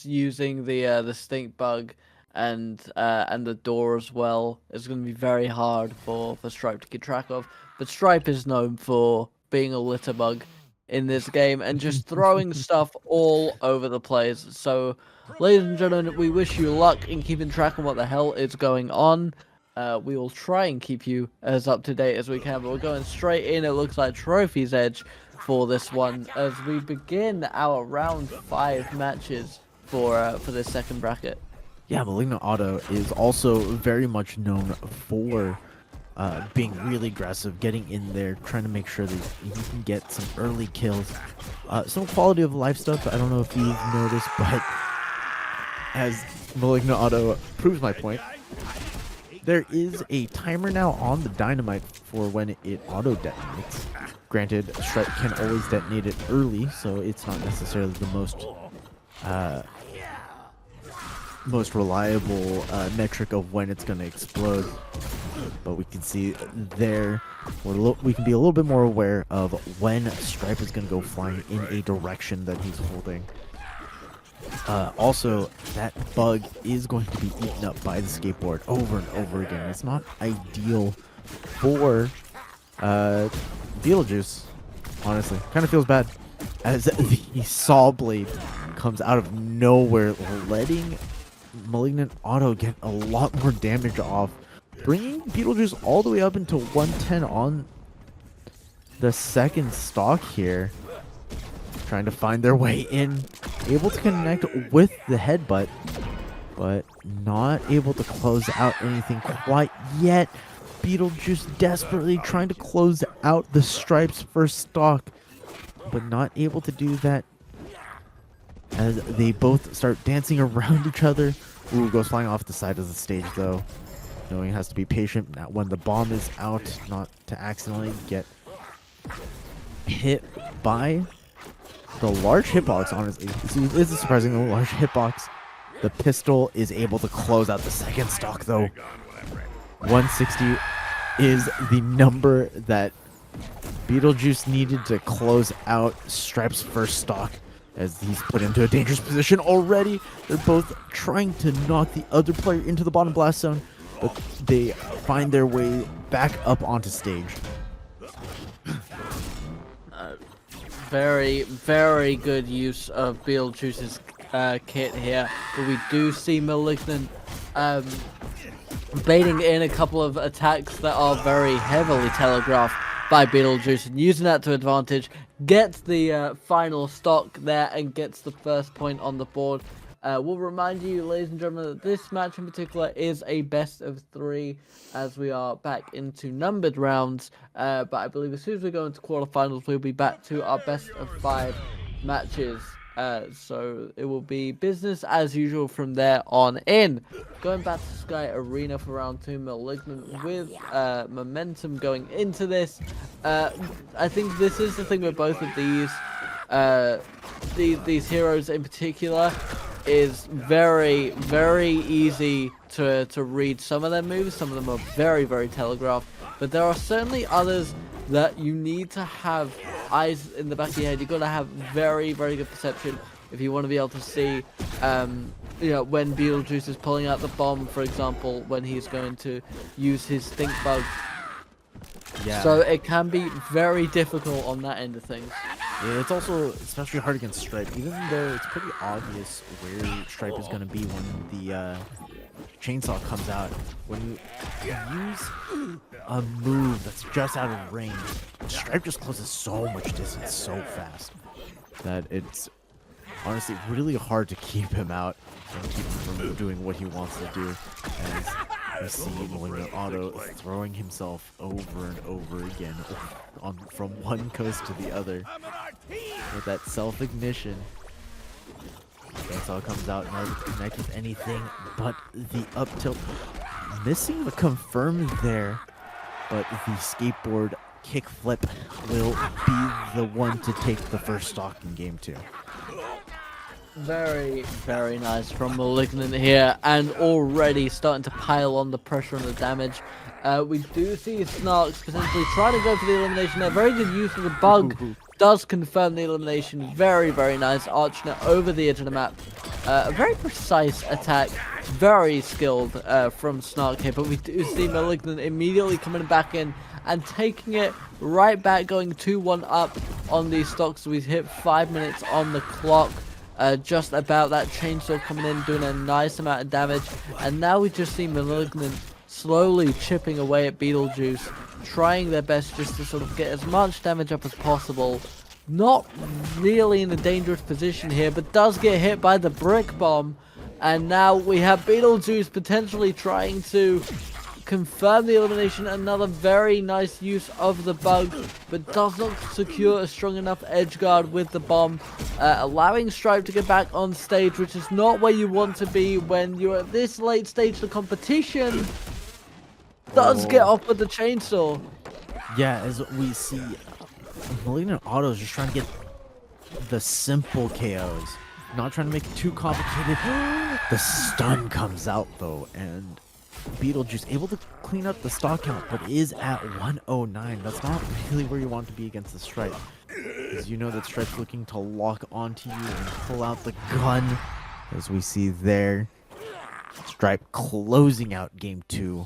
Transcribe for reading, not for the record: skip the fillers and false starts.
using the stink bug and the door as well is going to be very hard for Stripe to keep track of. But Stripe is known for being a litter bug in this game and just throwing stuff all over the place. So, ladies and gentlemen, we wish you luck in keeping track of what the hell is going on. We will try and keep you as up to date as we can, but we're going straight in. It looks like Trophy's Edge for this one as we begin our round 5 matches for this second bracket. Yeah, MalignantAuto is also very much known for being really aggressive, getting in there, trying to make sure that you can get some early kills. Some quality of life stuff, I don't know if you've noticed, but as MalignantAuto proves my point, there is a timer now on the dynamite for when it auto-detonates. Granted, Stripe can always detonate it early, so it's not necessarily the most reliable metric of when it's going to explode. But we can see there, we can be a little bit more aware of when Stripe is going to go flying in a direction that he's holding. Also, that bug is going to be eaten up by the skateboard over and over again. It's not ideal for Beetlejuice, honestly. Kind of feels bad as the saw blade comes out of nowhere, letting MalignantAuto get a lot more damage off, bringing Beetlejuice all the way up into 110 on the second stock here. Trying to find their way in, able to connect with the headbutt, but not able to close out anything quite yet. Beetlejuice desperately trying to close out the Stripes first stock, but not able to do that as they both start dancing around each other. Ooh, goes flying off the side of the stage though, knowing he has to be patient when the bomb is out, not to accidentally get hit by the large hitbox. Honestly, this is surprisingly large hitbox. The pistol is able to close out the second stock though. 160 is the number that Beetlejuice needed to close out Stripe's first stock, as he's put into a dangerous position already. They're both trying to knock the other player into the bottom blast zone, but they find their way back up onto stage. Very, very good use of Beetlejuice's kit here, but we do see Malignant baiting in a couple of attacks that are very heavily telegraphed by Beetlejuice and using that to advantage, gets the final stock there and gets the first point on the board. We'll remind you, ladies and gentlemen, that this match in particular is a best of 3 as we are back into numbered rounds, but I believe as soon as we go into quarterfinals, we'll be back to our best of 5 matches. So it will be business as usual from there on in. Going back to Sky Arena for round 2, Malignant with momentum going into this. I think this is the thing with both of these heroes in particular, is very, very easy to read some of their moves. Some of them are very, very telegraphed, but there are certainly others that you need to have eyes in the back of your head. You've got to have very, very good perception if you want to be able to see, you know, when Beetlejuice is pulling out the bomb, for example, when he's going to use his stink bug. Yeah. So it can be very difficult on that end of things. Yeah, it's also especially hard against Stripe, even though it's pretty obvious where Stripe is going to be when the chainsaw comes out. When you use a move that's just out of range, Stripe just closes so much distance so fast that it's honestly really hard to keep him out and keep him from doing what he wants to do. As we see MalignantAuto throwing himself over and over again from one coast to the other with that self-ignition. Chainsaw comes out, not able to connect with anything but the up tilt. Missing the confirm there, but the skateboard kickflip will be the one to take the first stock in game 2. Very, very nice from Malignant here, and already starting to pile on the pressure and the damage. We do see Snarks potentially trying to go for the elimination there. Very good use of the bug. Does confirm the elimination. Very, very nice. Archnet over the edge of the map. A very precise attack, very skilled from Snark here, but we do see Malignant immediately coming back in and taking it right back, going 2-1 up on these stocks. We hit 5 minutes on the clock. Just about that chainsaw coming in, doing a nice amount of damage, and now we just see Malignant slowly chipping away at Beetlejuice, trying their best just to sort of get as much damage up as possible. Not really in a dangerous position here, but does get hit by the brick bomb, and now we have Beetlejuice potentially trying to confirm the elimination. Another very nice use of the bug, but does not secure a strong enough edge guard with the bomb, allowing Stripe to get back on stage, which is not where you want to be when you're at this late stage. The competition does get off with the chainsaw. Yeah, as we see, Malignant Auto is just trying to get the simple KOs, not trying to make it too complicated. The stun comes out though, and Beetlejuice able to clean up the stock count, but is at 109. That's not really where you want to be against the Stripe, because you know that Stripe's looking to lock onto you and pull out the gun, as we see there. Stripe closing out game 2.